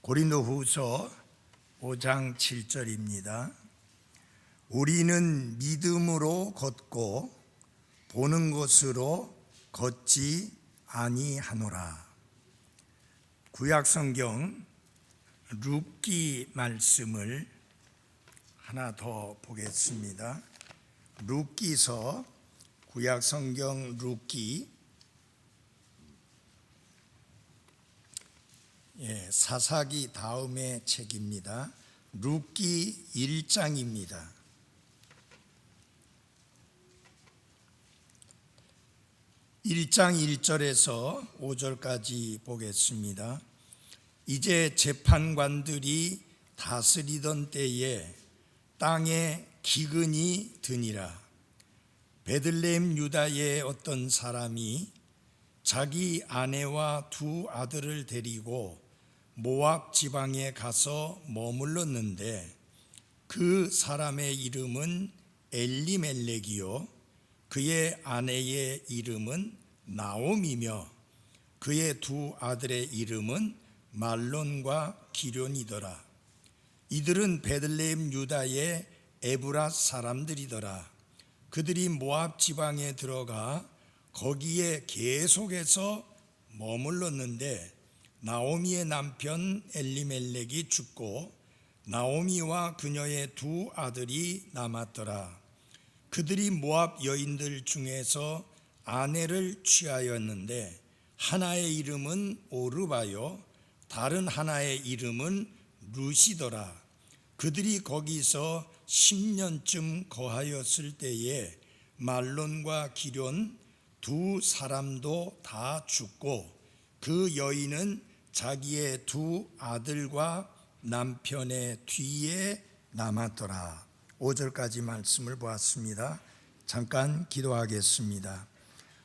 고린도후서 5장 7절입니다. 우리는 믿음으로 걷고 보는 것으로 걷지 아니하노라. 구약성경 룻기 말씀을 하나 더 보겠습니다. 룻기서, 구약성경 룻기, 사사기 다음의 책입니다. 룻기 1장입니다. 1장 1절에서 5절까지 보겠습니다. 이제 재판관들이 다스리던 때에 땅에 기근이 드니라. 베들레헴 유다의 어떤 사람이 자기 아내와 두 아들을 데리고 모압 지방에 가서 머물렀는데 그 사람의 이름은 엘리멜렉이요 그의 아내의 이름은 나옴이며 그의 두 아들의 이름은 말론과 기련이더라. 이들은 베들레헴 유다의 에브랏 사람들이더라. 그들이 모압 지방에 들어가 거기에 계속해서 머물렀는데 나오미의 남편 엘리멜렉이 죽고 나오미와 그녀의 두 아들이 남았더라. 그들이 모압 여인들 중에서 아내를 취하였는데 하나의 이름은 오르바요 다른 하나의 이름은 룻이더라. 그들이 거기서 10년쯤 거하였을 때에 말론과 기련 두 사람도 다 죽고 그 여인은 자기의 두 아들과 남편의 뒤에 남았더라. 5절까지 말씀을 보았습니다. 잠깐 기도하겠습니다.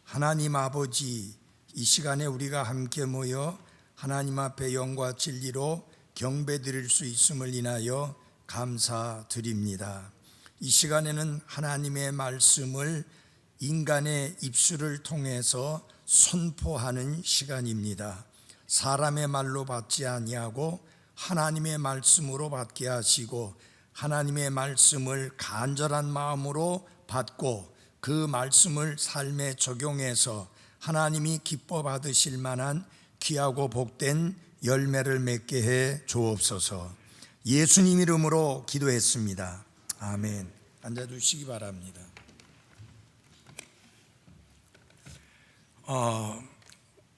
하나님 아버지, 이 시간에 우리가 함께 모여 하나님 앞에 영과 진리로 경배드릴 수 있음을 인하여 감사드립니다. 이 시간에는 하나님의 말씀을 인간의 입술을 통해서 선포하는 시간입니다. 사람의 말로 받지 아니하고 하나님의 말씀으로 받게 하시고 하나님의 말씀을 간절한 마음으로 받고 그 말씀을 삶에 적용해서 하나님이 기뻐 받으실 만한 귀하고 복된 열매를 맺게 해 주옵소서. 예수님 이름으로 기도했습니다. 아멘. 앉아주시기 바랍니다.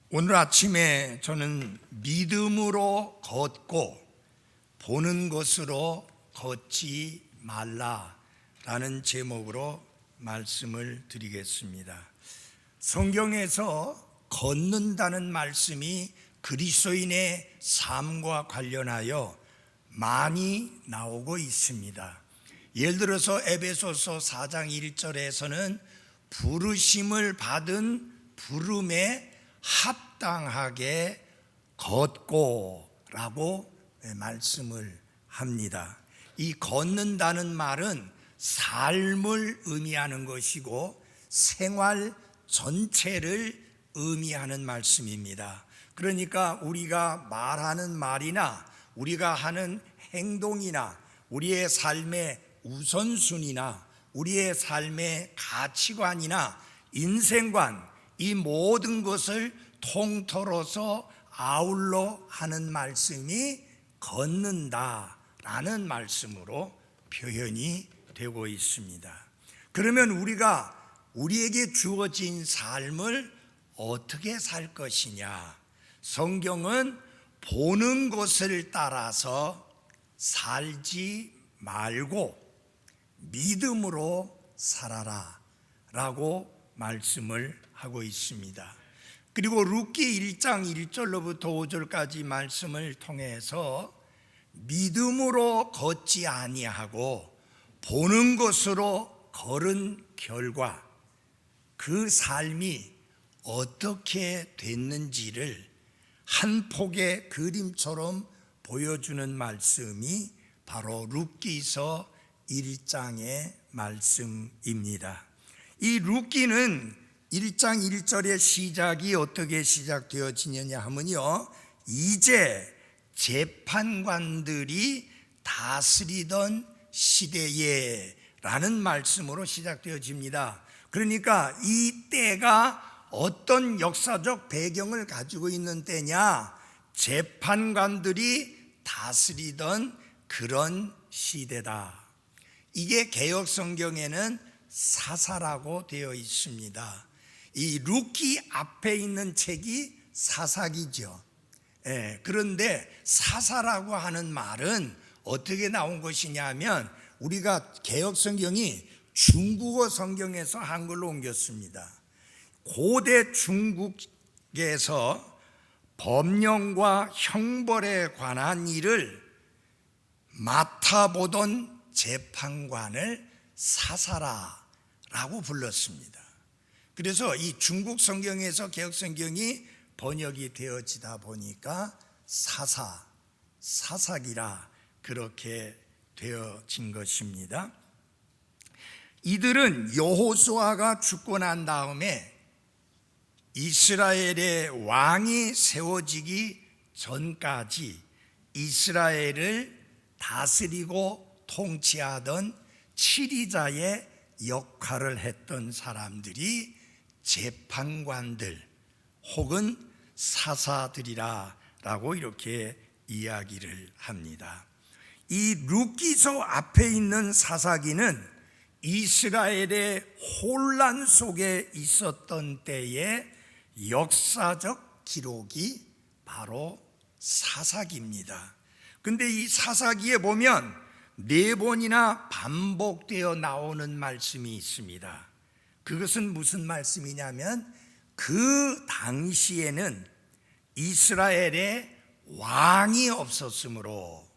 오늘 아침에 저는 믿음으로 걷고 보는 것으로 걷지 말라라는 제목으로 말씀을 드리겠습니다. 성경에서 걷는다는 말씀이 그리스도인의 삶과 관련하여 많이 나오고 있습니다. 예를 들어서 에베소서 4장 1절에서는 부르심을 받은 부름에 합당하게 걷고 라고 말씀을 합니다. 이 걷는다는 말은 삶을 의미하는 것이고 생활 전체를 의미하는 말씀입니다. 그러니까 우리가 말하는 말이나 우리가 하는 행동이나 우리의 삶의 우선순위나 우리의 삶의 가치관이나 인생관, 이 모든 것을 통틀어서 아울러 하는 말씀이 걷는다라는 말씀으로 표현이 되고 있습니다. 그러면 우리에게 주어진 삶을 어떻게 살 것이냐? 성경은 보는 것을 따라서 살지 말고 믿음으로 살아라 라고 말씀을 하고 있습니다. 그리고 룻기 1장 1절로부터 5절까지 말씀을 통해서 믿음으로 걷지 아니하고 보는 것으로 걸은 결과 그 삶이 어떻게 됐는지를 한 폭의 그림처럼 보여주는 말씀이 바로 룻기서 1장의 말씀입니다. 이 룻기는 1장 1절의 시작이 어떻게 시작되어지느냐 하면요, 이제 재판관들이 다스리던 시대에 라는 말씀으로 시작되어집니다. 그러니까 이 때가 어떤 역사적 배경을 가지고 있는 때냐? 재판관들이 다스리던 그런 시대다. 이게 개역 성경에는 사사라고 되어 있습니다. 이 룻기 앞에 있는 책이 사사기죠. 그런데 사사라고 하는 말은 어떻게 나온 것이냐면 우리가 개역 성경이 중국어 성경에서 한글로 옮겼습니다. 고대 중국에서 법령과 형벌에 관한 일을 맡아보던 재판관을 사사라라고 불렀습니다. 그래서 이 중국 성경에서 개역 성경이 번역이 되어지다 보니까 사사기라 그렇게 되어진 것입니다. 이들은 여호수아가 죽고 난 다음에 이스라엘의 왕이 세워지기 전까지 이스라엘을 다스리고 통치하던 치리자의 역할을 했던 사람들이 재판관들 혹은 사사들이라고 이렇게 이야기를 합니다. 이 룻기서 앞에 있는 사사기는 이스라엘의 혼란 속에 있었던 때의 역사적 기록이 바로 사사기입니다. 근데 이 사사기에 보면 4번이나 반복되어 나오는 말씀이 있습니다. 그것은 무슨 말씀이냐면 그 당시에는 이스라엘에 왕이 없었으므로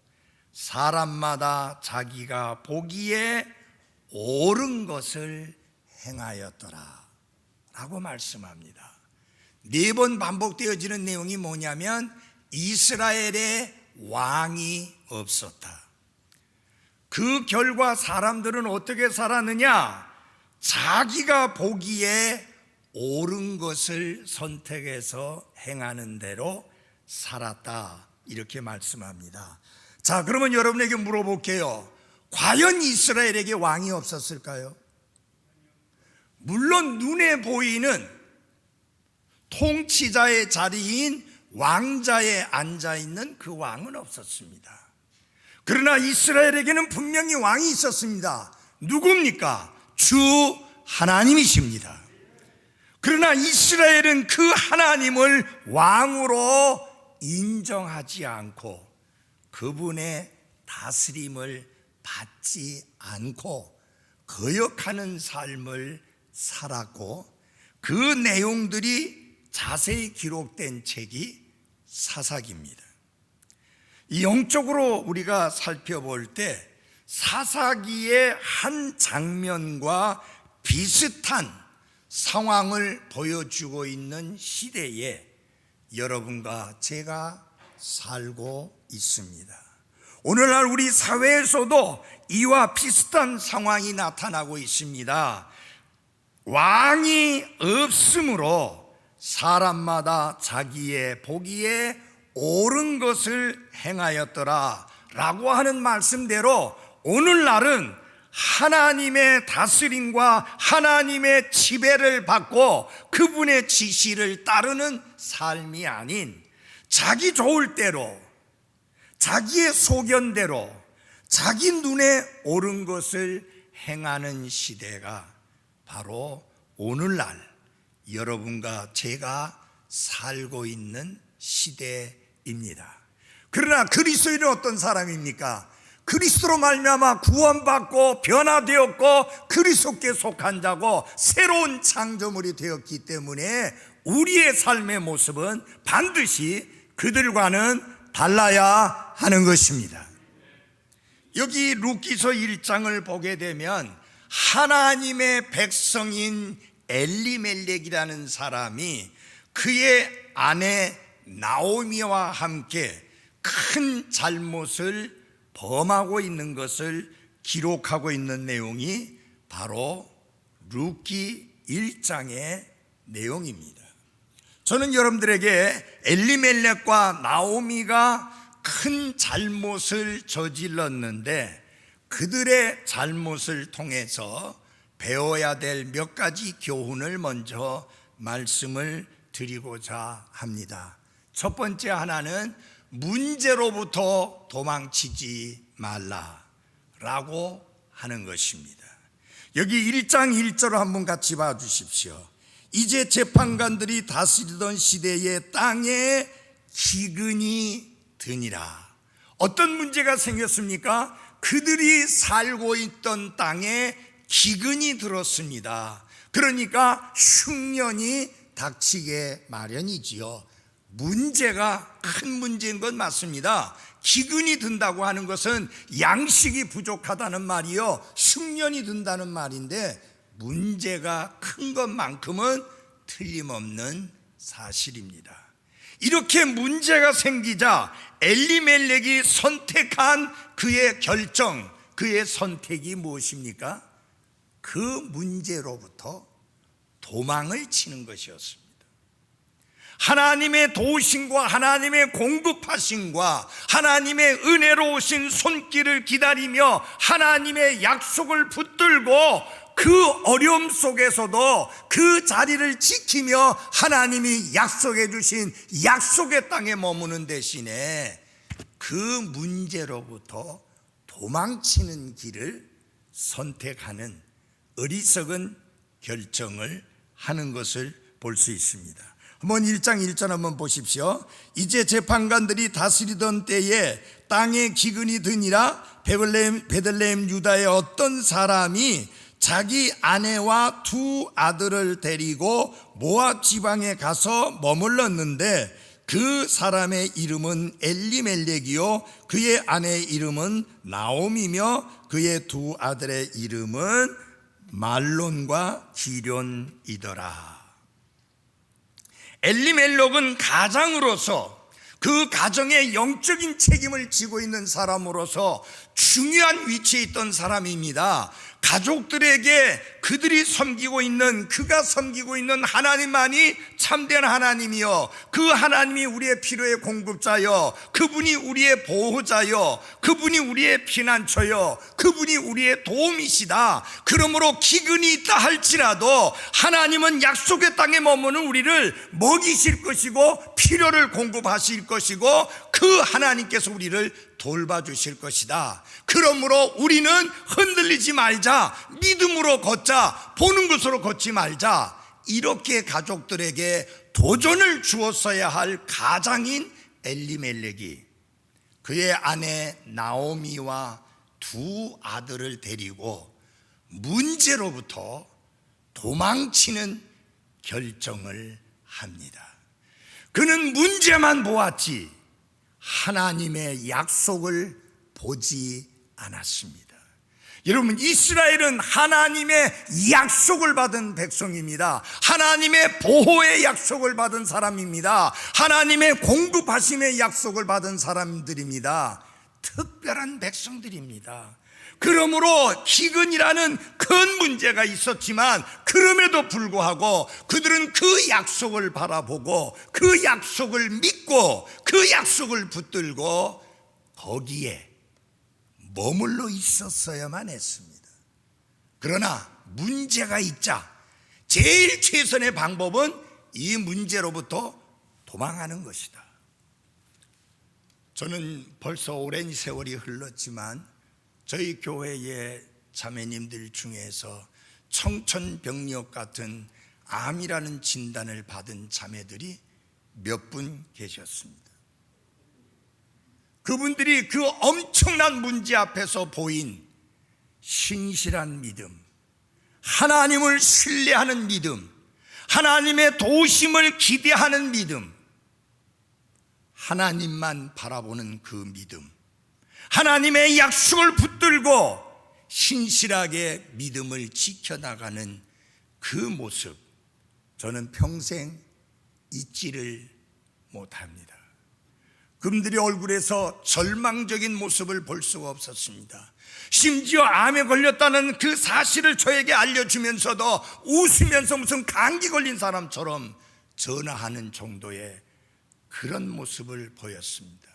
사람마다 자기가 보기에 옳은 것을 행하였더라 라고 말씀합니다. 4번 반복되어지는 내용이 뭐냐면 이스라엘에 왕이 없었다. 그 결과 사람들은 어떻게 살았느냐? 자기가 보기에 옳은 것을 선택해서 행하는 대로 살았다 이렇게 말씀합니다. 자, 그러면 여러분에게 물어볼게요. 과연 이스라엘에게 왕이 없었을까요? 물론 눈에 보이는 통치자의 자리인 왕자에 앉아있는 그 왕은 없었습니다. 그러나 이스라엘에게는 분명히 왕이 있었습니다. 누굽니까? 주 하나님이십니다. 그러나 이스라엘은 그 하나님을 왕으로 인정하지 않고 그분의 다스림을 받지 않고 거역하는 삶을 살았고 그 내용들이 자세히 기록된 책이 사사기입니다. 이 영적으로 우리가 살펴볼 때 사사기의 한 장면과 비슷한 상황을 보여주고 있는 시대에 여러분과 제가 살고 있습니다. 오늘날 우리 사회에서도 이와 비슷한 상황이 나타나고 있습니다. 왕이 없으므로 사람마다 자기의 보기에 옳은 것을 행하였더라 라고 하는 말씀대로 오늘날은 하나님의 다스림과 하나님의 지배를 받고 그분의 지시를 따르는 삶이 아닌 자기 좋을 대로 자기의 소견대로 자기 눈에 옳은 것을 행하는 시대가 바로 오늘날 여러분과 제가 살고 있는 시대입니다. 그러나 그리스도인은 어떤 사람입니까? 그리스도로 말미암아 구원받고 변화되었고 그리스도께 속한 자고 새로운 창조물이 되었기 때문에 우리의 삶의 모습은 반드시 그들과는 달라야 하는 것입니다. 여기 룻기서 1장을 보게 되면 하나님의 백성인 엘리멜렉이라는 사람이 그의 아내 나오미와 함께 큰 잘못을 범하고 있는 것을 기록하고 있는 내용이 바로 룻기 1장의 내용입니다. 저는 여러분들에게 엘리멜렉과 나오미가 큰 잘못을 저질렀는데 그들의 잘못을 통해서 배워야 될 몇 가지 교훈을 먼저 말씀을 드리고자 합니다. 첫 번째 하나는 문제로부터 도망치지 말라라고 하는 것입니다. 여기 1장 1절을 한번 같이 봐주십시오. 이제 재판관들이 다스리던 시대에 땅에 기근이 드니라. 어떤 문제가 생겼습니까? 그들이 살고 있던 땅에 기근이 들었습니다. 그러니까 흉년이 닥치게 마련이지요. 문제가 큰 문제인 건 맞습니다. 기근이 든다고 하는 것은 양식이 부족하다는 말이요, 흉년이 든다는 말인데 문제가 큰 것만큼은 틀림없는 사실입니다. 이렇게 문제가 생기자 엘리멜렉이 선택한 그의 결정, 그의 선택이 무엇입니까? 그 문제로부터 도망을 치는 것이었습니다. 하나님의 도우심과 하나님의 공급하심과 하나님의 은혜로우신 손길을 기다리며 하나님의 약속을 붙들고 그 어려움 속에서도 그 자리를 지키며 하나님이 약속해 주신 약속의 땅에 머무는 대신에 그 문제로부터 도망치는 길을 선택하는 어리석은 결정을 하는 것을 볼 수 있습니다. 한번 1장 1절 한번 보십시오. 이제 재판관들이 다스리던 때에 땅에 기근이 드니라. 베들레헴 유다의 어떤 사람이 자기 아내와 두 아들을 데리고 모압 지방에 가서 머물렀는데 그 사람의 이름은 엘리멜렉이요 그의 아내의 이름은 나옴이며 그의 두 아들의 이름은 말론과 기련이더라. 엘리멜렉은 가장으로서 그 가정의 영적인 책임을 지고 있는 사람으로서 중요한 위치에 있던 사람입니다. 가족들에게 그들이 섬기고 있는, 그가 섬기고 있는 하나님만이 참된 하나님이요, 그 하나님이 우리의 필요의 공급자요, 그분이 우리의 보호자요, 그분이 우리의 피난처요, 그분이 우리의 도움이시다. 그러므로 기근이 있다 할지라도 하나님은 약속의 땅에 머무는 우리를 먹이실 것이고 필요를 공급하실 것이고 그 하나님께서 우리를 돌봐주실 것이다. 그러므로 우리는 흔들리지 말자, 믿음으로 걷자, 보는 것으로 걷지 말자. 이렇게 가족들에게 도전을 주었어야 할 가장인 엘리멜렉이 그의 아내 나오미와 두 아들을 데리고 문제로부터 도망치는 결정을 합니다. 그는 문제만 보았지 하나님의 약속을 보지 않았습니다. 여러분, 이스라엘은 하나님의 약속을 받은 백성입니다. 하나님의 보호의 약속을 받은 사람입니다. 하나님의 공급하심의 약속을 받은 사람들입니다. 특별한 백성들입니다. 그러므로 기근이라는 큰 문제가 있었지만 그럼에도 불구하고 그들은 그 약속을 바라보고 그 약속을 믿고 그 약속을 붙들고 거기에 머물러 있었어야만 했습니다. 그러나 문제가 있자 제일 최선의 방법은 이 문제로부터 도망하는 것이다. 저는 벌써 오랜 세월이 흘렀지만 저희 교회의 자매님들 중에서 청천벽력 같은 암이라는 진단을 받은 자매들이 몇 분 계셨습니다. 그분들이 그 엄청난 문제 앞에서 보인 신실한 믿음, 하나님을 신뢰하는 믿음, 하나님의 도우심을 기대하는 믿음, 하나님만 바라보는 그 믿음, 하나님의 약속을 붙들고 신실하게 믿음을 지켜나가는 그 모습, 저는 평생 잊지를 못합니다. 그분들이 얼굴에서 절망적인 모습을 볼 수가 없었습니다. 심지어 암에 걸렸다는 그 사실을 저에게 알려주면서도 웃으면서 무슨 감기 걸린 사람처럼 전화하는 정도의 그런 모습을 보였습니다.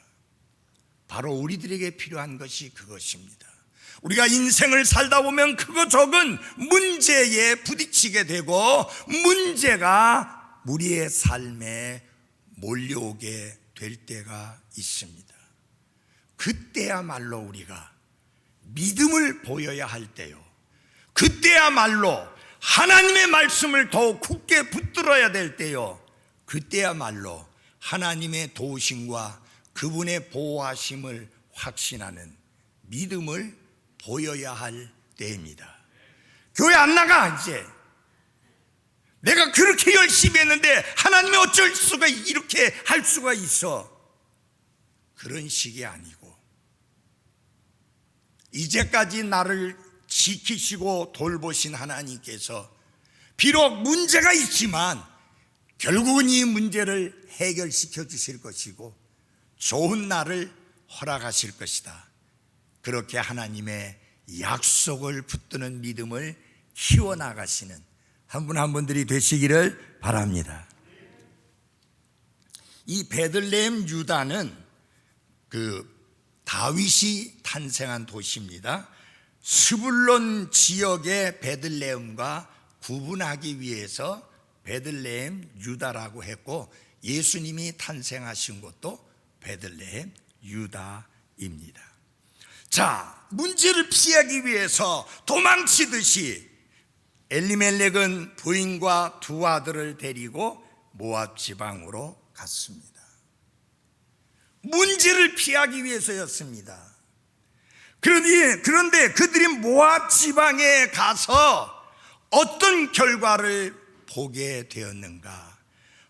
바로 우리들에게 필요한 것이 그것입니다. 우리가 인생을 살다 보면 크고 적은 문제에 부딪히게 되고 문제가 우리의 삶에 몰려오게 될 때가 있습니다. 그때야말로 우리가 믿음을 보여야 할 때요, 그때야말로 하나님의 말씀을 더욱 굳게 붙들어야 될 때요, 그때야말로 하나님의 도우심과 그분의 보호하심을 확신하는 믿음을 보여야 할 때입니다. 교회 안 나가. 이제 내가 그렇게 열심히 했는데 하나님이 어쩔 수가 이렇게 할 수가 있어. 그런 식이 아니고, 이제까지 나를 지키시고 돌보신 하나님께서 비록 문제가 있지만 결국은 이 문제를 해결시켜 주실 것이고 좋은 날을 허락하실 것이다. 그렇게 하나님의 약속을 붙드는 믿음을 키워나가시는 한 분 한 분들이 되시기를 바랍니다. 이 베들레헴 유다는 다윗이 탄생한 도시입니다. 스불론 지역의 베들레헴과 구분하기 위해서 베들레헴 유다라고 했고, 예수님이 탄생하신 곳도 베들레헴 유다입니다. 자, 문제를 피하기 위해서 도망치듯이 엘리멜렉은 부인과 두 아들을 데리고 모압 지방으로 갔습니다. 문제를 피하기 위해서였습니다. 그런데 그들이 모압 지방에 가서 어떤 결과를 보게 되었는가?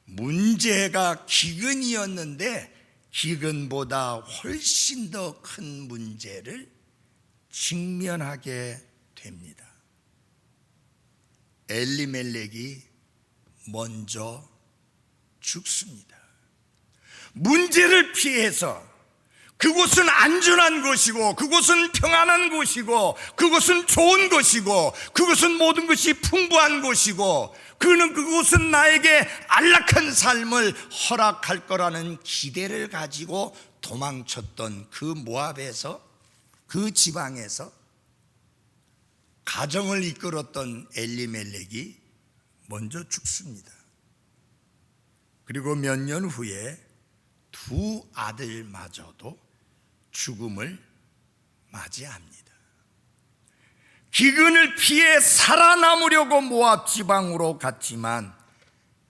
문제가 기근이었는데 기근보다 훨씬 더 큰 문제를 직면하게 됩니다. 엘리멜렉이 먼저 죽습니다. 문제를 피해서, 그곳은 안전한 곳이고 그곳은 평안한 곳이고 그곳은 좋은 곳이고 그곳은 모든 것이 풍부한 곳이고 그곳은 나에게 안락한 삶을 허락할 거라는 기대를 가지고 도망쳤던 그 모압에서, 그 지방에서 가정을 이끌었던 엘리멜렉이 먼저 죽습니다. 그리고 몇 년 후에 두 아들마저도 죽음을 맞이합니다. 기근을 피해 살아남으려고 모압 지방으로 갔지만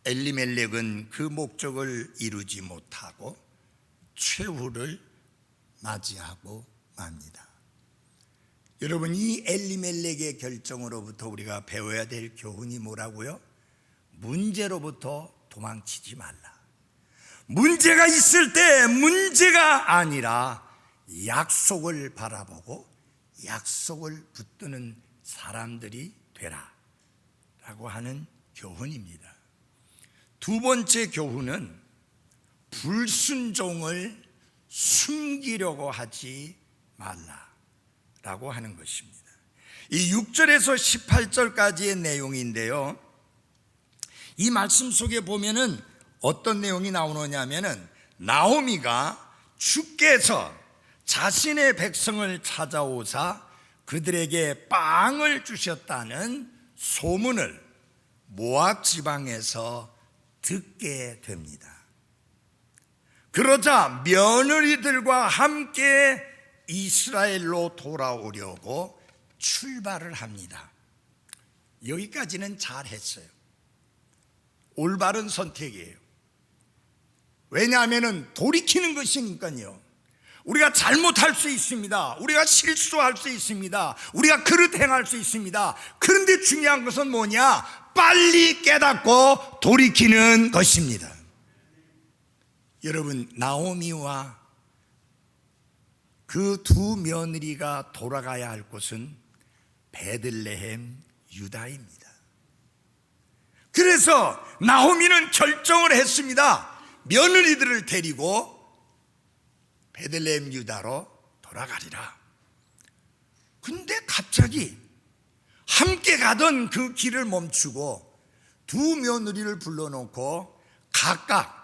엘리멜렉은 그 목적을 이루지 못하고 최후를 맞이하고 맙니다. 여러분, 이 엘리멜렉의 결정으로부터 우리가 배워야 될 교훈이 뭐라고요? 문제로부터 도망치지 말라. 문제가 있을 때 문제가 아니라 약속을 바라보고 약속을 붙드는 사람들이 되라 라고 하는 교훈입니다. 두 번째 교훈은 불순종을 숨기려고 하지 말라라고 하는 것입니다. 이 6절에서 18절까지의 내용인데요, 이 말씀 속에 보면은 어떤 내용이 나오느냐면은 나오미가 주께서 자신의 백성을 찾아오사 그들에게 빵을 주셨다는 소문을 모압 지방에서 듣게 됩니다. 그러자 며느리들과 함께 이스라엘로 돌아오려고 출발을 합니다. 여기까지는 잘했어요. 올바른 선택이에요. 왜냐하면 돌이키는 것이니까요. 우리가 잘못할 수 있습니다. 우리가 실수할 수 있습니다. 우리가 그릇 행할 수 있습니다. 그런데 중요한 것은 뭐냐? 빨리 깨닫고 돌이키는 것입니다. 여러분, 나오미와 그 두 며느리가 돌아가야 할 곳은 베들레헴 유다입니다. 그래서 나오미는 결정을 했습니다. 며느리들을 데리고 베들레헴 유다로 돌아가리라. 근데 갑자기 함께 가던 그 길을 멈추고 두 며느리를 불러놓고 각각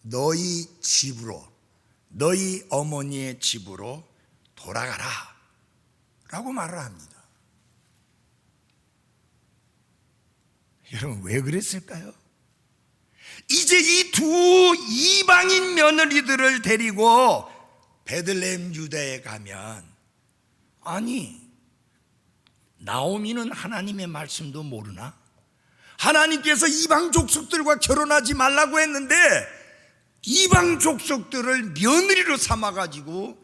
너희 집으로, 너희 어머니의 집으로 돌아가라 라고 말을 합니다. 여러분, 왜 그랬을까요? 이제 이 두 이방인 며느리들을 데리고 베들레헴 유다에 가면, 아니, 나오미는 하나님의 말씀도 모르나? 하나님께서 이방 족속들과 결혼하지 말라고 했는데 이방 족속들을 며느리로 삼아가지고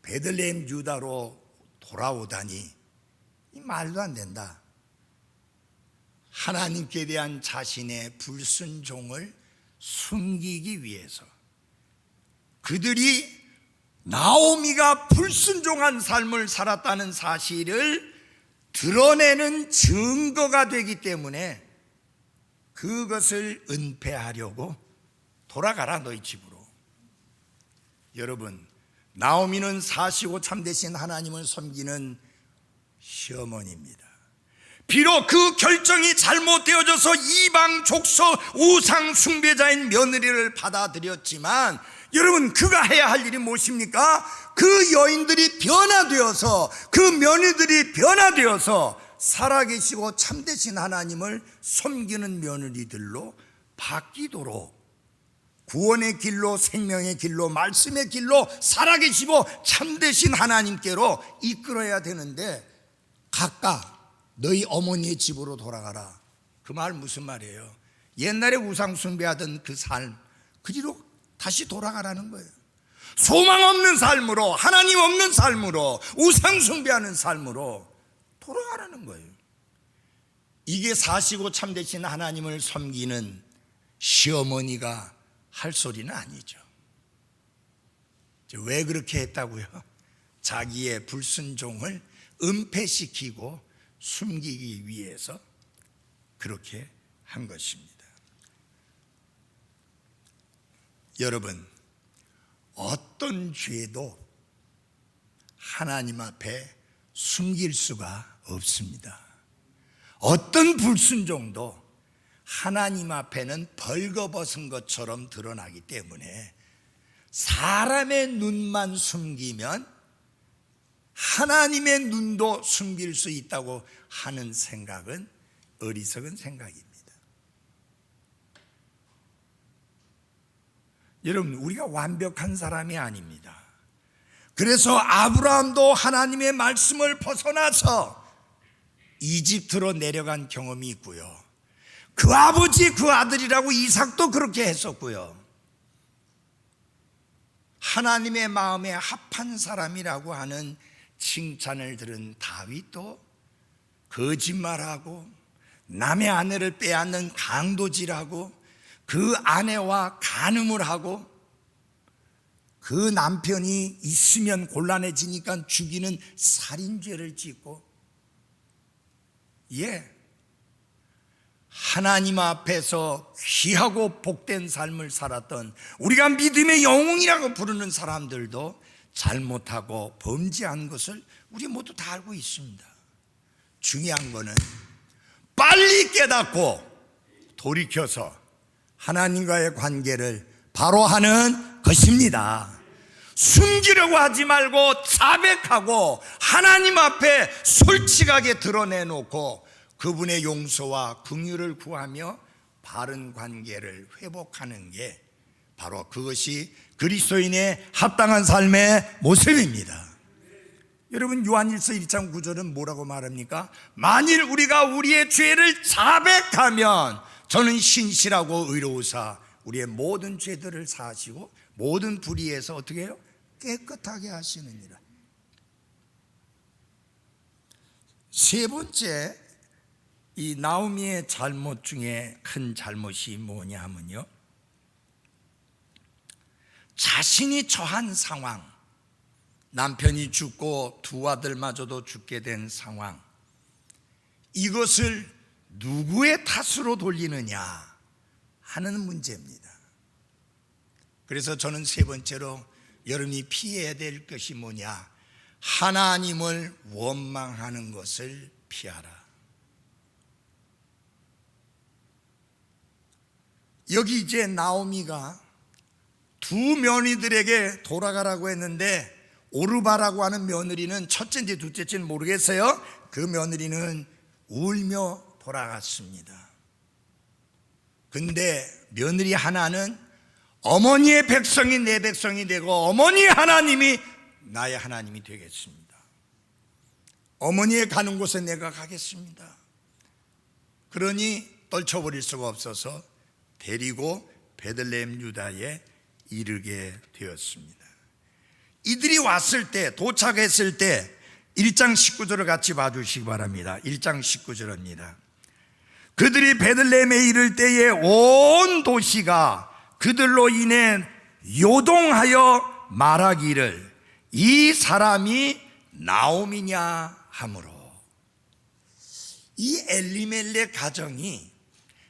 베들레헴 유다로 돌아오다니, 이 말도 안 된다. 하나님께 대한 자신의 불순종을 숨기기 위해서, 그들이 나오미가 불순종한 삶을 살았다는 사실을 드러내는 증거가 되기 때문에 그것을 은폐하려고 돌아가라 너희 집으로. 여러분, 나오미는 사시고 참되신 하나님을 섬기는 시어머니입니다. 비록 그 결정이 잘못되어져서 이방 족속 우상 숭배자인 며느리를 받아들였지만, 여러분, 그가 해야 할 일이 무엇입니까? 그 여인들이 변화되어서, 그 며느리들이 변화되어서 살아계시고 참되신 하나님을 섬기는 며느리들로 바뀌도록 구원의 길로, 생명의 길로, 말씀의 길로 살아계시고 참되신 하나님께로 이끌어야 되는데, 각각 너희 어머니의 집으로 돌아가라. 그 말 무슨 말이에요? 옛날에 우상 숭배하던 그 삶, 그리로 다시 돌아가라는 거예요. 소망 없는 삶으로, 하나님 없는 삶으로, 우상 숭배하는 삶으로 돌아가라는 거예요. 이게 사시고 참되신 하나님을 섬기는 시어머니가 할 소리는 아니죠. 왜 그렇게 했다고요? 자기의 불순종을 은폐시키고 숨기기 위해서 그렇게 한 것입니다. 여러분, 어떤 죄도 하나님 앞에 숨길 수가 없습니다. 어떤 불순종도 하나님 앞에는 벌거벗은 것처럼 드러나기 때문에 사람의 눈만 숨기면 하나님의 눈도 숨길 수 있다고 하는 생각은 어리석은 생각입니다. 여러분, 우리가 완벽한 사람이 아닙니다. 그래서 아브라함도 하나님의 말씀을 벗어나서 이집트로 내려간 경험이 있고요, 그 아버지, 그 아들이라고 이삭도 그렇게 했었고요, 하나님의 마음에 합한 사람이라고 하는 칭찬을 들은 다윗도 거짓말하고 남의 아내를 빼앗는 강도질하고 그 아내와 간음을 하고 그 남편이 있으면 곤란해지니까 죽이는 살인죄를 짓고, 하나님 앞에서 귀하고 복된 삶을 살았던 우리가 믿음의 영웅이라고 부르는 사람들도 잘못하고 범죄한 것을 우리 모두 다 알고 있습니다. 중요한 거는 빨리 깨닫고 돌이켜서 하나님과의 관계를 바로 하는 것입니다. 숨기려고 하지 말고 자백하고 하나님 앞에 솔직하게 드러내놓고 그분의 용서와 긍휼을 구하며 바른 관계를 회복하는 게 바로 그것이 그리스도인의 합당한 삶의 모습입니다. 여러분, 요한일서 1장 9절은 뭐라고 말합니까? 만일 우리가 우리의 죄를 자백하면 저는 신실하고 의로우사 우리의 모든 죄들을 사하시고 모든 불의에서 어떻게 해요? 깨끗하게 하시느니라. 세 번째, 이 나오미의 잘못 중에 큰 잘못이 뭐냐 하면요, 자신이 처한 상황, 남편이 죽고 두 아들마저도 죽게 된 상황, 이것을 누구의 탓으로 돌리느냐 하는 문제입니다. 그래서 저는 세 번째로 여러분이 피해야 될 것이 뭐냐, 하나님을 원망하는 것을 피하라. 여기 이제 나오미가 두 며느리들에게 돌아가라고 했는데 오르바라고 하는 며느리는 첫째인지 둘째인지는 모르겠어요. 그 며느리는 울며 돌아갔습니다. 근데 며느리 하나는 어머니의 백성이 내 백성이 되고 어머니 하나님이 나의 하나님이 되겠습니다. 어머니의 가는 곳에 내가 가겠습니다. 그러니 떨쳐버릴 수가 없어서 데리고 베들레헴 유다에 이르게 되었습니다. 이들이 왔을 때, 도착했을 때 1장 19절을 같이 봐주시기 바랍니다. 1장 19절입니다. 그들이 베들레헴에 이를 때에 온 도시가 그들로 인해 요동하여 말하기를 이 사람이 나오미냐 하므로, 이 엘리멜렉 가정이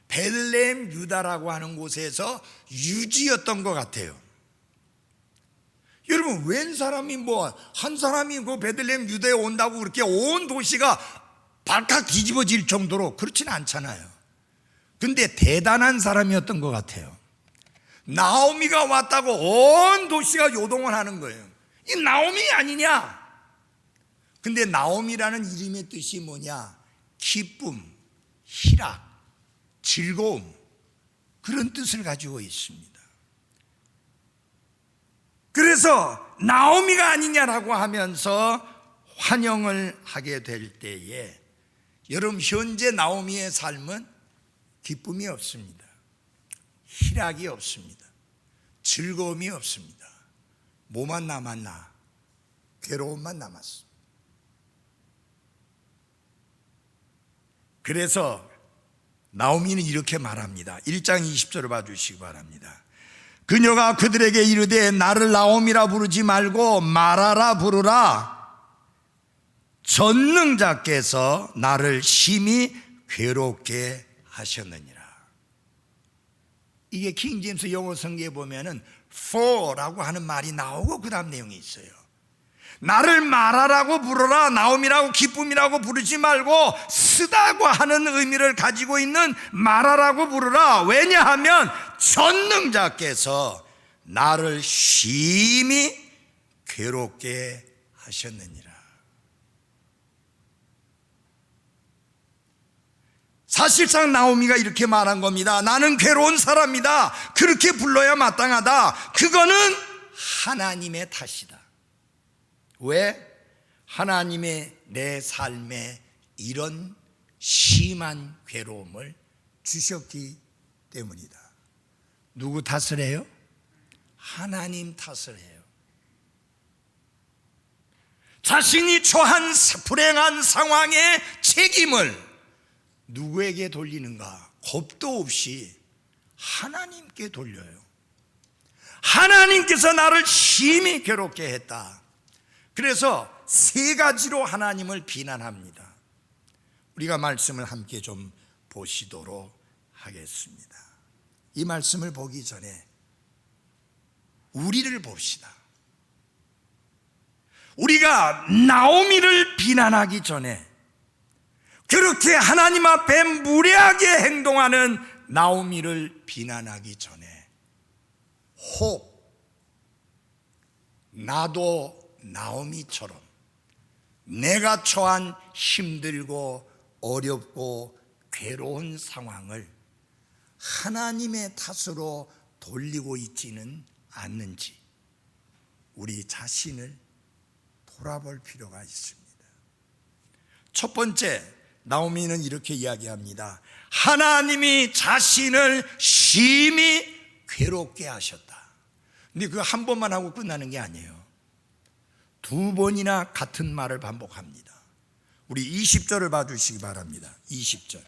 베들레헴 유다라고 하는 곳에서 유지였던 것 같아요. 여러분, 웬 사람이 한 사람이 그 베들레헴 유다에 온다고 그렇게 온 도시가 발칵 뒤집어질 정도로 그렇지는 않잖아요. 근데 대단한 사람이었던 것 같아요. 나오미가 왔다고 온 도시가 요동을 하는 거예요. 이 나오미 아니냐? 근데 나오미라는 이름의 뜻이 뭐냐? 기쁨, 희락, 즐거움, 그런 뜻을 가지고 있습니다. 그래서 나오미가 아니냐라고 하면서 환영을 하게 될 때에, 여러분, 현재 나오미의 삶은 기쁨이 없습니다. 희락이 없습니다. 즐거움이 없습니다. 뭐만 남았나? 괴로움만 남았습니다. 그래서 나오미는 이렇게 말합니다. 1장 20절을 봐주시기 바랍니다. 그녀가 그들에게 이르되 나를 나오미라 부르지 말고 마라라 부르라. 전능자께서 나를 심히 괴롭게 하셨느니라. 이게 킹제임스 영어 성경에 보면은 for라고 하는 말이 나오고 그 다음 내용이 있어요. 나를 마라라고 부르라, 나오미라고 기쁨이라고 부르지 말고 쓰다고 하는 의미를 가지고 있는 마라라고 부르라. 왜냐하면 전능자께서 나를 심히 괴롭게 하셨느니라. 사실상 나오미가 이렇게 말한 겁니다. 나는 괴로운 사람이다. 그렇게 불러야 마땅하다. 그거는 하나님의 탓이다. 왜? 하나님의 내 삶에 이런 심한 괴로움을 주셨기 때문이다. 누구 탓을 해요? 하나님 탓을 해요. 자신이 처한 불행한 상황의 책임을 누구에게 돌리는가? 겁도 없이 하나님께 돌려요. 하나님께서 나를 심히 괴롭게 했다. 그래서 세 가지로 하나님을 비난합니다. 우리가 말씀을 함께 좀 보시도록 하겠습니다. 이 말씀을 보기 전에 우리를 봅시다. 우리가 나오미를 비난하기 전에, 그렇게 하나님 앞에 무례하게 행동하는 나오미를 비난하기 전에, 혹 나도 나오미처럼 내가 처한 힘들고 어렵고 괴로운 상황을 하나님의 탓으로 돌리고 있지는 않는지 우리 자신을 돌아볼 필요가 있습니다. 첫 번째, 나오미는 이렇게 이야기합니다. 하나님이 자신을 심히 괴롭게 하셨다. 근데 그거 한 번만 하고 끝나는 게 아니에요. 두 번이나 같은 말을 반복합니다. 우리 20절을 봐주시기 바랍니다. 20절.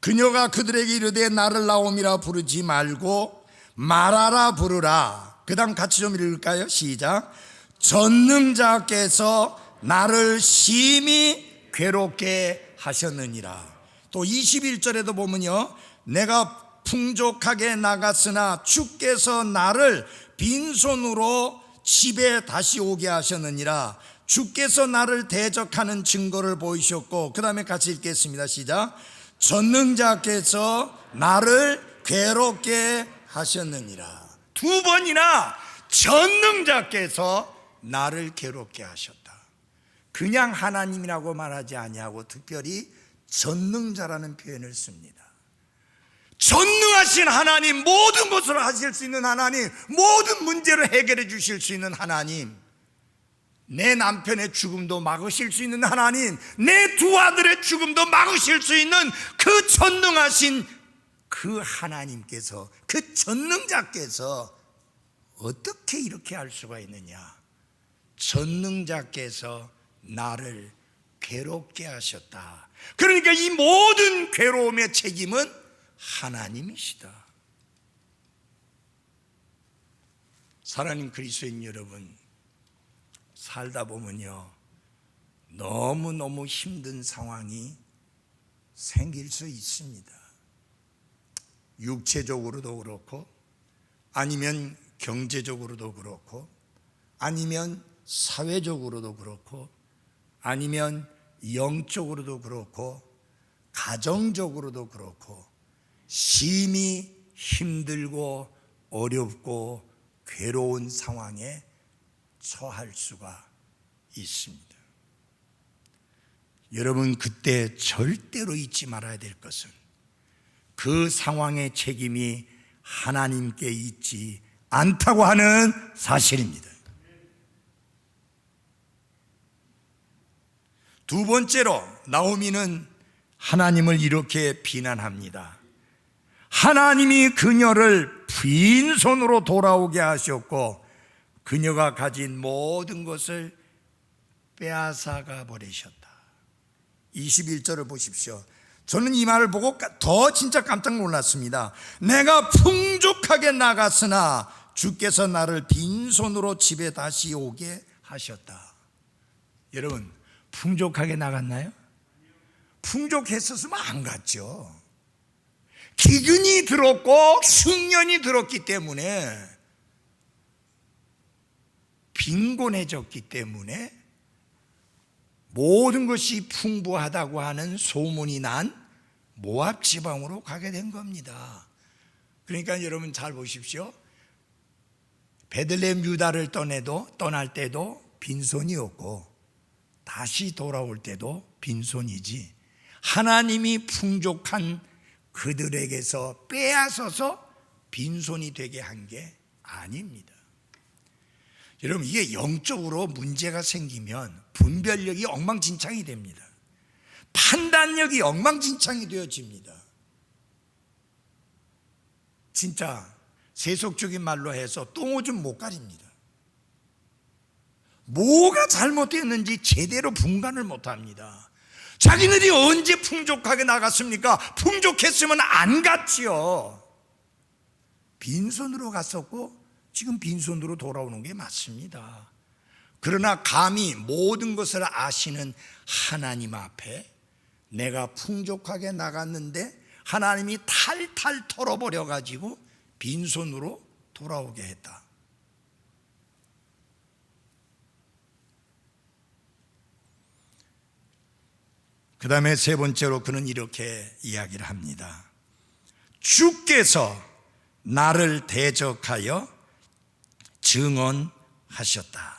그녀가 그들에게 이르되 나를 나오미라 부르지 말고 마라라 부르라. 그 다음 같이 좀 읽을까요? 시작. 전능자께서 나를 심히 괴롭게 하셨느니라. 또 21절에도 보면요, 내가 풍족하게 나갔으나 주께서 나를 빈손으로 집에 다시 오게 하셨느니라. 주께서 나를 대적하는 증거를 보이셨고, 그 다음에 같이 읽겠습니다. 시작. 전능자께서 나를 괴롭게 하셨느니라. 두 번이나 전능자께서 나를 괴롭게 하셨다. 그냥 하나님이라고 말하지 아니하고 특별히 전능자라는 표현을 씁니다. 전능하신 하나님, 모든 것을 하실 수 있는 하나님, 모든 문제를 해결해 주실 수 있는 하나님, 내 남편의 죽음도 막으실 수 있는 하나님, 내 두 아들의 죽음도 막으실 수 있는 그 전능하신 그 하나님께서, 그 전능자께서 어떻게 이렇게 할 수가 있느냐? 전능자께서 나를 괴롭게 하셨다. 그러니까 이 모든 괴로움의 책임은 하나님이시다. 사랑하는 그리스도인 여러분, 살다 보면요, 너무너무 힘든 상황이 생길 수 있습니다. 육체적으로도 그렇고, 아니면 경제적으로도 그렇고, 아니면 사회적으로도 그렇고, 아니면 영적으로도 그렇고, 가정적으로도 그렇고, 심히 힘들고 어렵고 괴로운 상황에 처할 수가 있습니다. 여러분, 그때 절대로 잊지 말아야 될 것은 그 상황의 책임이 하나님께 있지 않다고 하는 사실입니다. 두 번째로 나오미는 하나님을 이렇게 비난합니다. 하나님이 그녀를 빈손으로 돌아오게 하셨고 그녀가 가진 모든 것을 빼앗아가 버리셨다. 21절을 보십시오. 저는 이 말을 보고 더 진짜 깜짝 놀랐습니다. 내가 풍족하게 나갔으나 주께서 나를 빈손으로 집에 다시 오게 하셨다. 여러분, 풍족하게 나갔나요? 풍족했었으면 안 갔죠. 기근이 들었고 흉년이 들었기 때문에, 빈곤해졌기 때문에 모든 것이 풍부하다고 하는 소문이 난 모압 지방으로 가게 된 겁니다. 그러니까 여러분 잘 보십시오. 베들레헴 유다를 떠날 때도 빈손이었고 다시 돌아올 때도 빈손이지, 하나님이 풍족한 그들에게서 빼앗아서 빈손이 되게 한 게 아닙니다. 여러분, 이게 영적으로 문제가 생기면 분별력이 엉망진창이 됩니다. 판단력이 엉망진창이 되어집니다. 진짜 세속적인 말로 해서 똥오줌 못 가립니다. 뭐가 잘못됐는지 제대로 분간을 못합니다. 자기들이 언제 풍족하게 나갔습니까? 풍족했으면 안 갔지요. 빈손으로 갔었고 지금 빈손으로 돌아오는 게 맞습니다. 그러나 감히 모든 것을 아시는 하나님 앞에 내가 풍족하게 나갔는데 하나님이 탈탈 털어버려 가지고 빈손으로 돌아오게 했다. 그 다음에 세 번째로 그는 이렇게 이야기를 합니다. 주께서 나를 대적하여 증언하셨다.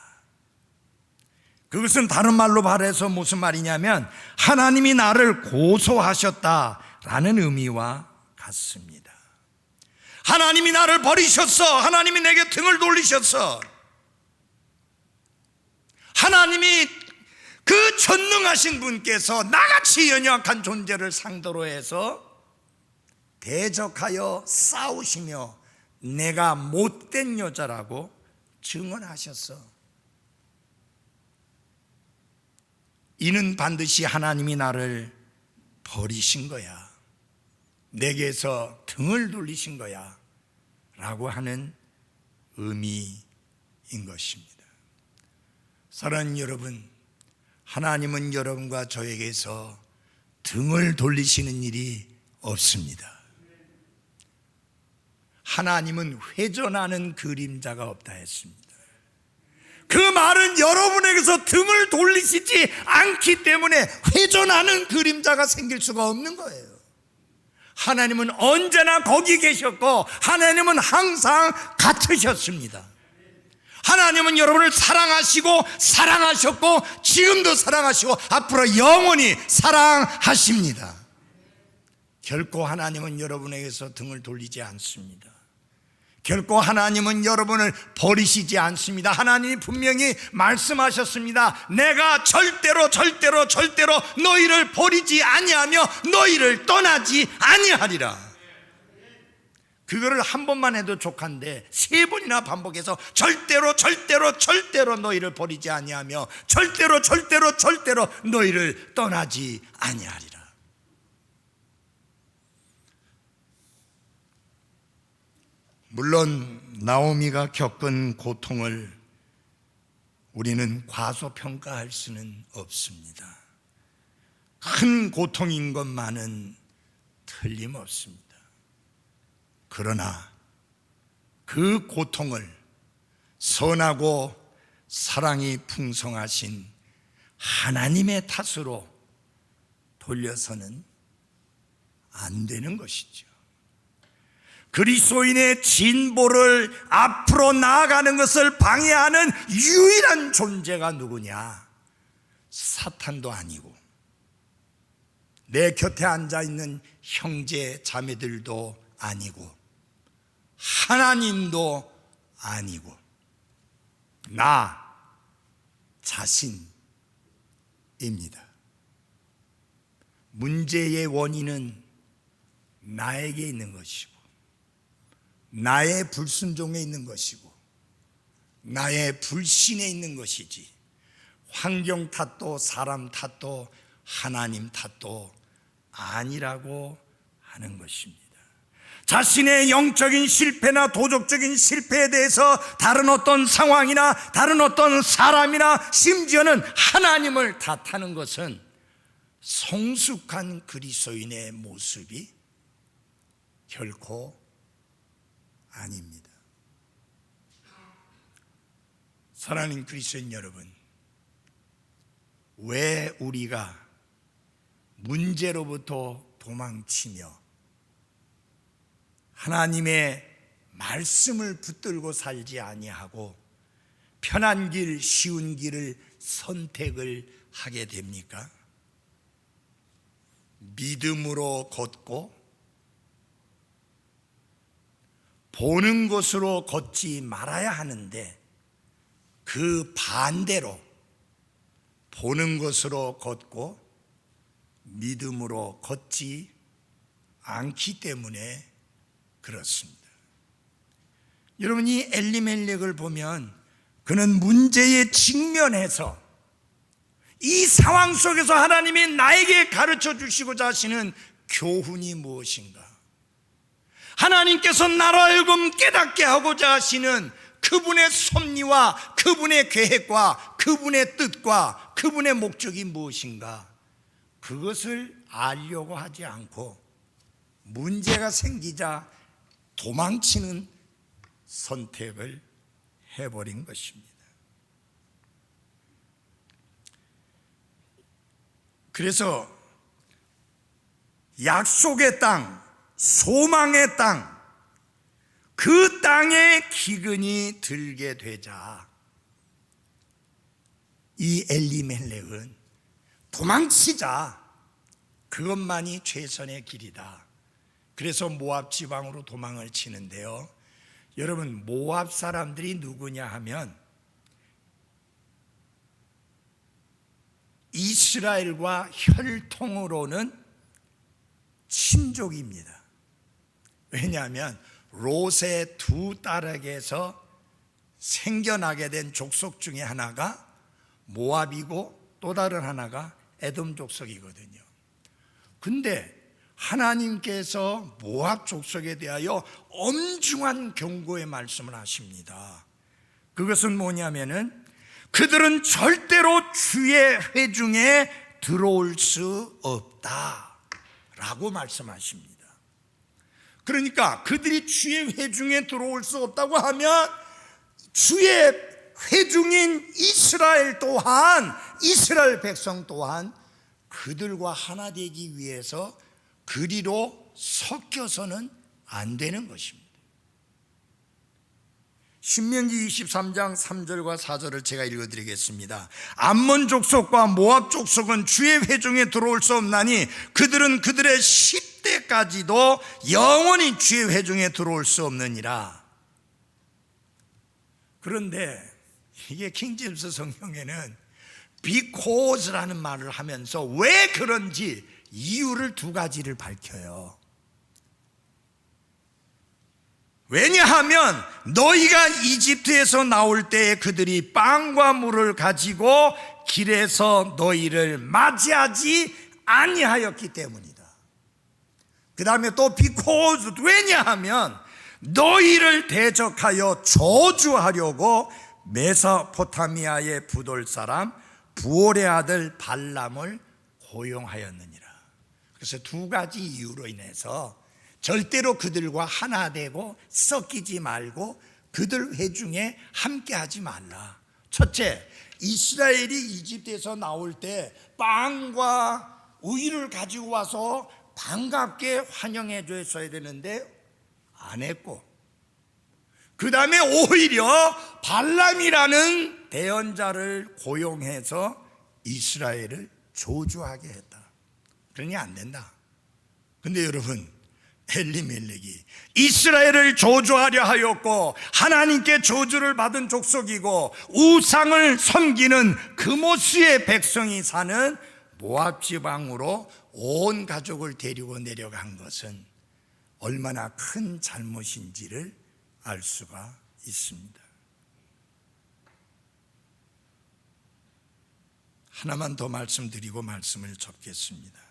그것은 다른 말로 말해서 무슨 말이냐면 하나님이 나를 고소하셨다라는 의미와 같습니다. 하나님이 나를 버리셨어. 하나님이 내게 등을 돌리셨어. 하나님이 그 전능하신 분께서 나같이 연약한 존재를 상대로 해서 대적하여 싸우시며 내가 못된 여자라고 증언하셨어. 이는 반드시 하나님이 나를 버리신 거야, 내게서 등을 돌리신 거야 라고 하는 의미인 것입니다. 사랑하는 여러분, 하나님은 여러분과 저에게서 등을 돌리시는 일이 없습니다. 하나님은 회전하는 그림자가 없다 했습니다. 그 말은 여러분에게서 등을 돌리시지 않기 때문에 회전하는 그림자가 생길 수가 없는 거예요. 하나님은 언제나 거기 계셨고 하나님은 항상 같으셨습니다. 하나님은 여러분을 사랑하시고 사랑하셨고 지금도 사랑하시고 앞으로 영원히 사랑하십니다. 결코 하나님은 여러분에게서 등을 돌리지 않습니다. 결코 하나님은 여러분을 버리시지 않습니다. 하나님이 분명히 말씀하셨습니다. 내가 절대로 너희를 버리지 아니하며 너희를 떠나지 아니하리라. 그거를 한 번만 해도 족한데 3번이나 반복해서 절대로 너희를 버리지 아니하며 절대로 너희를 떠나지 아니하리라. 물론 나오미가 겪은 고통을 우리는 과소평가할 수는 없습니다. 큰 고통인 것만은 틀림없습니다. 그러나 그 고통을 선하고 사랑이 풍성하신 하나님의 탓으로 돌려서는 안 되는 것이죠. 그리스도인의 진보를 앞으로 나아가는 것을 방해하는 유일한 존재가 누구냐? 사탄도 아니고 내 곁에 앉아있는 형제 자매들도 아니고 하나님도 아니고 나 자신입니다. 문제의 원인은 나에게 있는 것이고 나의 불순종에 있는 것이고 나의 불신에 있는 것이지 환경 탓도 사람 탓도 하나님 탓도 아니라고 하는 것입니다. 자신의 영적인 실패나 도덕적인 실패에 대해서 다른 어떤 상황이나 다른 어떤 사람이나 심지어는 하나님을 탓하는 것은 성숙한 그리스도인의 모습이 결코 아닙니다. 사랑하는 그리스도인 여러분, 왜 우리가 문제로부터 도망치며 하나님의 말씀을 붙들고 살지 아니하고 편한 길, 쉬운 길을 선택을 하게 됩니까? 믿음으로 걷고 보는 것으로 걷지 말아야 하는데 그 반대로 보는 것으로 걷고 믿음으로 걷지 않기 때문에 그렇습니다. 여러분이 엘리멜렉을 보면 그는 문제에 직면해서 이 상황 속에서 하나님이 나에게 가르쳐 주시고자 하시는 교훈이 무엇인가? 하나님께서 나로 하여금 깨닫게 하고자 하시는 그분의 섭리와 그분의 계획과 그분의 뜻과 그분의 목적이 무엇인가? 그것을 알려고 하지 않고 문제가 생기자 도망치는 선택을 해버린 것입니다. 그래서 약속의 땅, 소망의 땅, 그 땅에 기근이 들게 되자 이 엘리멜렉은 도망치자, 그것만이 최선의 길이다. 그래서 모압 지방으로 도망을 치는데요, 여러분 모압 사람들이 누구냐 하면 이스라엘과 혈통으로는 친족입니다. 왜냐하면 롯의 두 딸에게서 생겨나게 된 족속 중에 하나가 모압이고 또 다른 하나가 에돔 족속이거든요. 근데 하나님께서 모압 족속에 대하여 엄중한 경고의 말씀을 하십니다. 그것은 뭐냐면은 그들은 절대로 주의 회중에 들어올 수 없다 라고 말씀하십니다. 그러니까 그들이 주의 회중에 들어올 수 없다고 하면 주의 회중인 이스라엘 또한, 이스라엘 백성 또한 그들과 하나 되기 위해서 그리로 섞여서는 안 되는 것입니다. 신명기 23장 3절과 4절을 제가 읽어드리겠습니다. 암몬 족속과 모압 족속은 주의 회중에 들어올 수 없나니 그들은 그들의 10대까지도 영원히 주의 회중에 들어올 수 없느니라. 그런데 이게 킹제임스 성경에는 because라는 말을 하면서 왜 그런지 이유를 두 가지를 밝혀요. 왜냐하면 너희가 이집트에서 나올 때에 그들이 빵과 물을 가지고 길에서 너희를 맞이하지 아니하였기 때문이다. 그 다음에 또 because, 왜냐하면 너희를 대적하여 저주하려고 메소포타미아의 부돌 사람 부올의 아들 발람을 고용하였느니라. 그래서 두 가지 이유로 인해서 절대로 그들과 하나 되고 섞이지 말고 그들 회중에 함께하지 말라. 첫째, 이스라엘이 이집트에서 나올 때 빵과 우유를 가지고 와서 반갑게 환영해 줬어야 되는데 안 했고, 그 다음에 오히려 발람이라는 대언자를 고용해서 이스라엘을 저주하게 했다. 그러니 안 된다. 근데 여러분, 엘리멜렉이 이스라엘을 저주하려 하였고 하나님께 저주를 받은 족속이고 우상을 섬기는 그모스의 백성이 사는 모압 지방으로 온 가족을 데리고 내려간 것은 얼마나 큰 잘못인지를 알 수가 있습니다. 하나만 더 말씀드리고 말씀을 접겠습니다.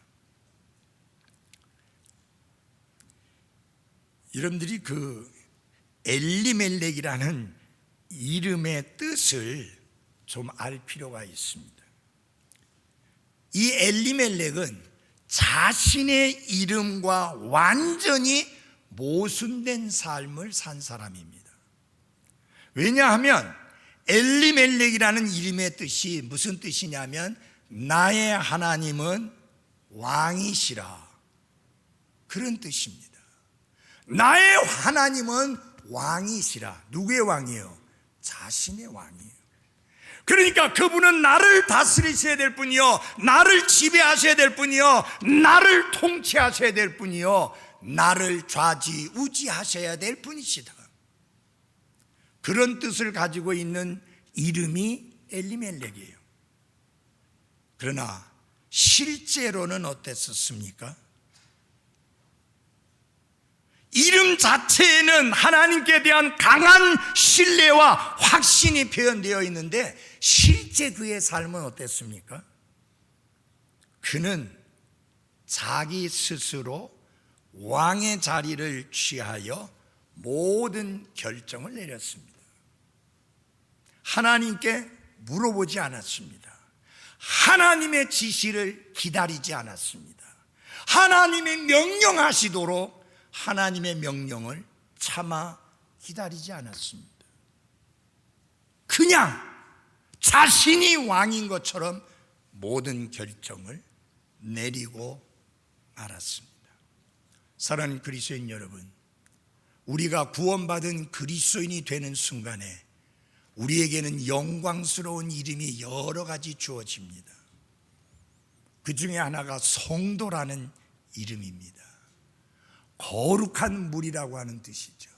여러분들이 그 엘리멜렉이라는 이름의 뜻을 좀 알 필요가 있습니다. 이 엘리멜렉은 자신의 이름과 완전히 모순된 삶을 산 사람입니다. 왜냐하면 엘리멜렉이라는 이름의 뜻이 무슨 뜻이냐면 나의 하나님은 왕이시라, 그런 뜻입니다. 나의 하나님은 왕이시라. 누구의 왕이에요? 자신의 왕이에요. 그러니까 그분은 나를 다스리셔야 될 분이요, 나를 지배하셔야 될 분이요, 나를 통치하셔야 될 분이요, 나를 좌지우지하셔야 될 분이시다. 그런 뜻을 가지고 있는 이름이 엘리멜렉이에요. 그러나 실제로는 어땠었습니까? 이름 자체에는 하나님께 대한 강한 신뢰와 확신이 표현되어 있는데 실제 그의 삶은 어땠습니까? 그는 자기 스스로 왕의 자리를 취하여 모든 결정을 내렸습니다. 하나님께 물어보지 않았습니다. 하나님의 지시를 기다리지 않았습니다. 하나님이 명령하시도록 하나님의 명령을 참아 기다리지 않았습니다. 그냥 자신이 왕인 것처럼 모든 결정을 내리고 말았습니다. 사랑하는 그리스도인 여러분, 우리가 구원받은 그리스도인이 되는 순간에 우리에게는 영광스러운 이름이 여러 가지 주어집니다. 그 중에 하나가 성도라는 이름입니다. 거룩한 물이라고 하는 뜻이죠.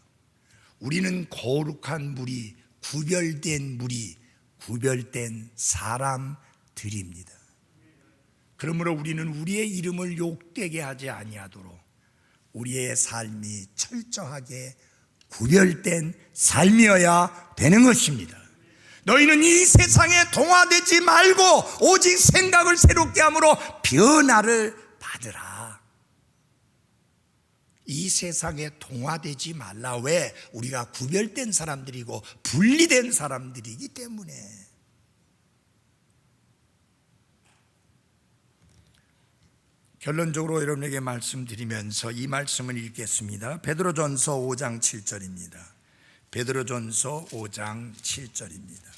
우리는 거룩한 물이, 구별된 물이, 구별된 사람들입니다. 그러므로 우리는 우리의 이름을 욕되게 하지 아니하도록 우리의 삶이 철저하게 구별된 삶이어야 되는 것입니다. 너희는 이 세상에 동화되지 말고 오직 생각을 새롭게 함으로 변화를 받으라. 이 세상에 동화되지 말라. 왜? 우리가 구별된 사람들이고 분리된 사람들이기 때문에. 결론적으로 여러분에게 말씀드리면서 이 말씀을 읽겠습니다. 베드로전서 5장 7절입니다. 베드로전서 5장 7절입니다.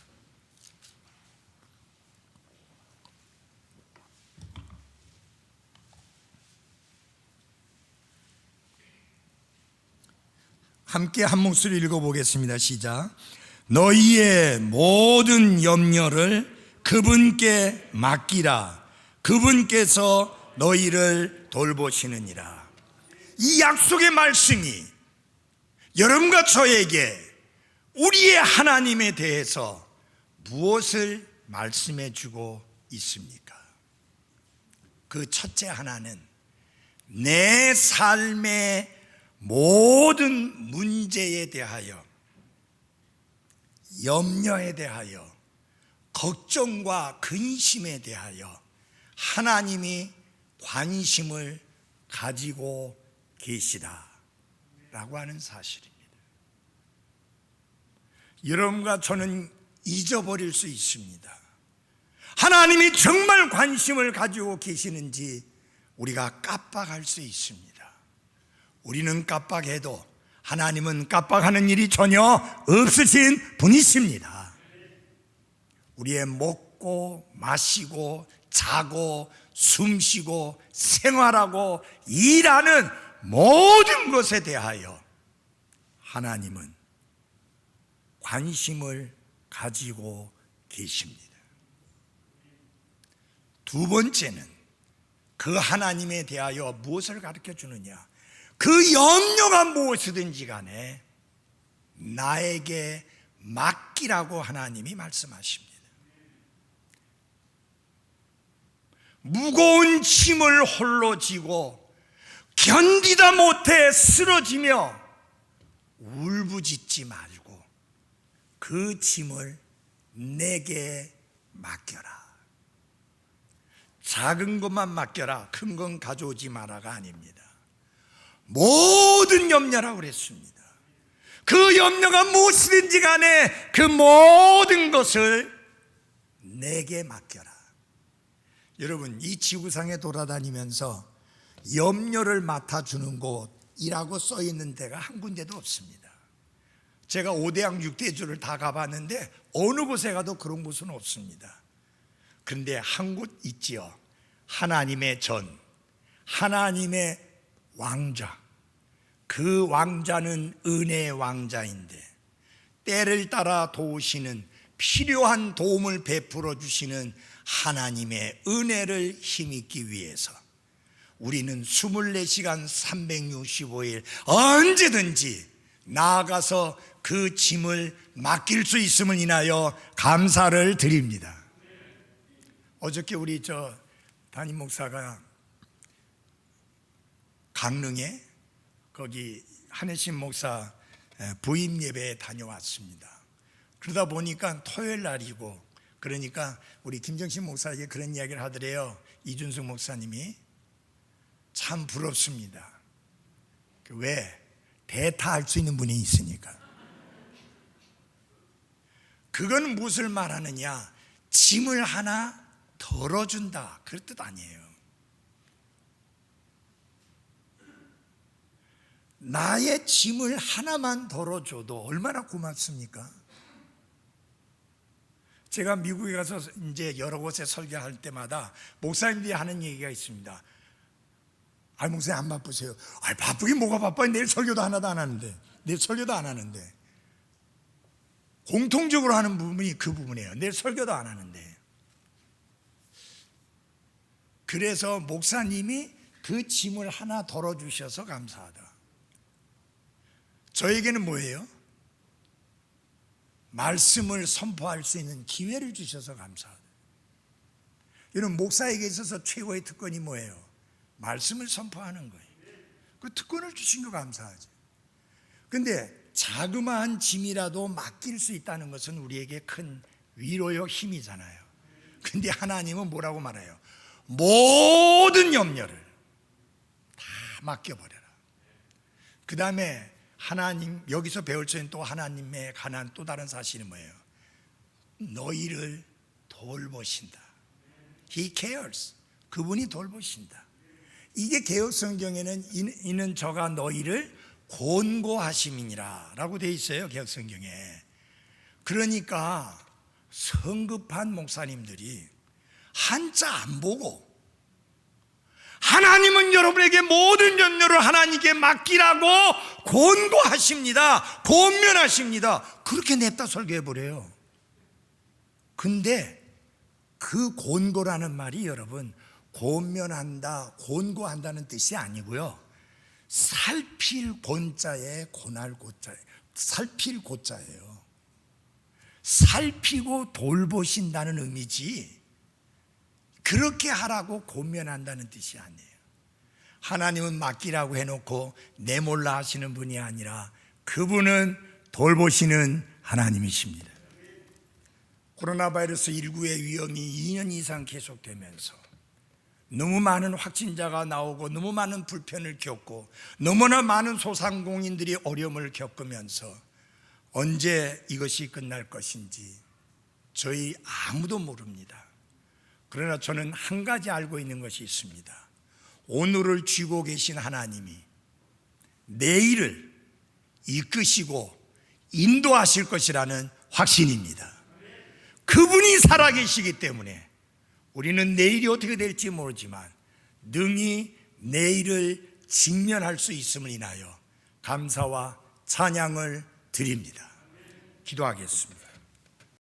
함께 한 목소리 읽어보겠습니다. 시작. 너희의 모든 염려를 그분께 맡기라. 그분께서 너희를 돌보시느니라. 이 약속의 말씀이 여러분과 저에게 우리의 하나님에 대해서 무엇을 말씀해 주고 있습니까? 그 첫째 하나는 내 삶의 모든 문제에 대하여, 염려에 대하여, 걱정과 근심에 대하여 하나님이 관심을 가지고 계시다라고 하는 사실입니다. 여러분과 저는 잊어버릴 수 있습니다. 하나님이 정말 관심을 가지고 계시는지 우리가 깜빡할 수 있습니다. 우리는 깜빡해도 하나님은 깜빡하는 일이 전혀 없으신 분이십니다. 우리의 먹고 마시고 자고 숨쉬고 생활하고 일하는 모든 것에 대하여 하나님은 관심을 가지고 계십니다. 두 번째는 그 하나님에 대하여 무엇을 가르쳐 주느냐? 그 염려가 무엇이든지 간에 나에게 맡기라고 하나님이 말씀하십니다. 무거운 짐을 홀로 지고 견디다 못해 쓰러지며 울부짖지 말고 그 짐을 내게 맡겨라. 작은 것만 맡겨라, 큰 건 가져오지 마라가 아닙니다. 모든 염려라고 그랬습니다. 그 염려가 무엇이든지 간에 그 모든 것을 내게 맡겨라. 여러분, 이 지구상에 돌아다니면서 염려를 맡아주는 곳이라고 써있는 데가 한 군데도 없습니다. 제가 5대양 6대주를 다 가봤는데 어느 곳에 가도 그런 곳은 없습니다. 그런데 한 곳 있지요. 하나님의 전, 하나님의 왕자. 그 왕자는 은혜의 왕자인데 때를 따라 도우시는, 필요한 도움을 베풀어 주시는 하나님의 은혜를 힘입기 위해서 우리는 24시간 365일 언제든지 나아가서 그 짐을 맡길 수 있음을 인하여 감사를 드립니다. 어저께 우리 담임 목사가 강릉에 거기 한혜신 목사 부임 예배에 다녀왔습니다. 그러다 보니까 토요일 날이고, 그러니까 우리 김정신 목사에게 그런 이야기를 하더래요. 이준숙 목사님이 참 부럽습니다. 왜? 대타할 수 있는 분이 있으니까. 그건 무엇을 말하느냐? 짐을 하나 덜어준다, 그 뜻 아니에요. 나의 짐을 하나만 덜어줘도 얼마나 고맙습니까? 제가 미국에 가서 이제 여러 곳에 설교할 때마다 목사님들이 하는 얘기가 있습니다. 아, 목사님 안 바쁘세요? 아, 바쁘긴 뭐가 바빠요? 내일 설교도 하나도 안 하는데. 내일 설교도 안 하는데. 공통적으로 하는 부분이 그 부분이에요. 내일 설교도 안 하는데. 그래서 목사님이 그 짐을 하나 덜어주셔서 감사하다. 저에게는 뭐예요? 말씀을 선포할 수 있는 기회를 주셔서 감사하다. 여러분, 목사에게 있어서 최고의 특권이 뭐예요? 말씀을 선포하는 거예요. 그 특권을 주신 거 감사하죠. 근데 자그마한 짐이라도 맡길 수 있다는 것은 우리에게 큰 위로요 힘이잖아요. 근데 하나님은 뭐라고 말해요? 모든 염려를 다 맡겨버려라. 그 다음에 하나님, 여기서 배울 수 있는 또 하나님의 관한 또 다른 사실은 뭐예요? 너희를 돌보신다. He cares. 그분이 돌보신다. 이게 개역 성경에는 이는 저가 너희를 곤고하심이니라 라고 되어 있어요, 개역 성경에. 그러니까 성급한 목사님들이 한자 안 보고 하나님은 여러분에게 모든 염려를 하나님께 맡기라고 권고하십니다. 권면하십니다. 그렇게 냅다 설교해버려요. 근데 그 권고라는 말이 여러분 권면한다, 권고한다는 뜻이 아니고요, 살필 권자에 권할 고자예요. 살필 고자예요. 살피고 돌보신다는 의미지 그렇게 하라고 권면한다는 뜻이 아니에요. 하나님은 맡기라고 해놓고 내몰라 하시는 분이 아니라 그분은 돌보시는 하나님이십니다. 코로나 바이러스 19의 위험이 2년 이상 계속되면서 너무 많은 확진자가 나오고 너무 많은 불편을 겪고 너무나 많은 소상공인들이 어려움을 겪으면서 언제 이것이 끝날 것인지 저희 아무도 모릅니다. 그러나 저는 한 가지 알고 있는 것이 있습니다. 오늘을 쥐고 계신 하나님이 내일을 이끄시고 인도하실 것이라는 확신입니다. 그분이 살아계시기 때문에 우리는 내일이 어떻게 될지 모르지만 능히 내일을 직면할 수 있음을 인하여 감사와 찬양을 드립니다. 기도하겠습니다.